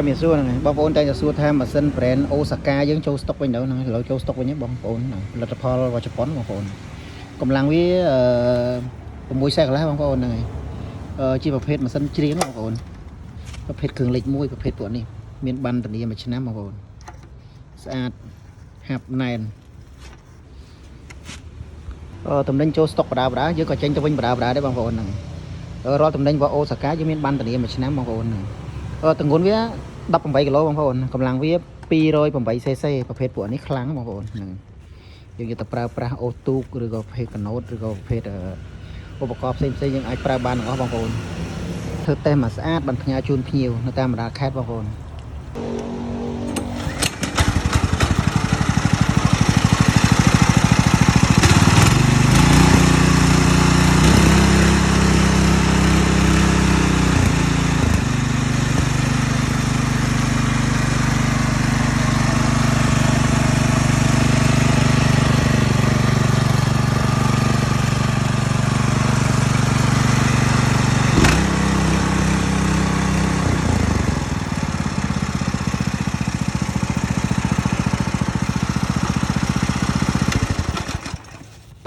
មានសួរហ្នឹងបងប្អូនតែសួរថាម៉ាស៊ីន brand Osaka យើងចូល stock វិញទៅហ្នឹងឥឡូវចូល stock វិញបងប្អូនផលិតផលរបស់ជប៉ុនបងប្អូនកម្លាំងវា6សែកន្លះបងប្អូនហ្នឹងហើយជាប្រភេទម៉ាស៊ីនច្រៀងបងប្អូនប្រភេទគ្រឿងលេខ1ប្រភេទពួកនេះមានប័ណ្ណធានា1ឆ្នាំបងប្អូនស្អាតហាប់ណែនតំណែងចូល stock បដាយើងក៏ចេញទៅវិញបដាដែរបងប្អូនហ្នឹងរាល់តំណែងរបស់ Osaka យើងមានប័ណ្ណធានា1ឆ្នាំបងប្អូនហ្នឹងទម្ងន់វា18គីឡូបងប្អូនកម្លាំងវា208 cc ប្រភេទពួកនេះខ្លាំងបងប្អូនហ្នឹងយើងយកទៅប្រើប្រាស់អូទូកឬក៏ប្រភេទកណូតឬក៏ប្រភេទឧបករណ៍ផ្សេងយើងអាចប្រើបានទាំងអស់បងប្អូនធ្វើតេស្តមកស្អាតបានផ្ញើជូនភ្ញៀវនៅតាមបណ្ដាខេត្តបងប្អូន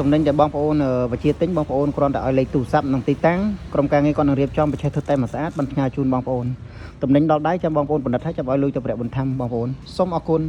តំណែងតែបងប្អូនវិជាទិញបងប្អូនគ្រាន់តែឲ្យលេខទូរស័ព្ទនិងទីតាំងក្រុមការងារគាត់នឹងរៀបចំបញ្ឆេះធ្វើតែមកស្អាតបានផ្ញើជូនបងប្អូនតំណែងដល់ដៃចាំបងប្អូនបណ្ឌិតហើយចាំឲ្យលុយទៅព្រះបុណ្យធម្មបងប្អូនសូមអរគុណ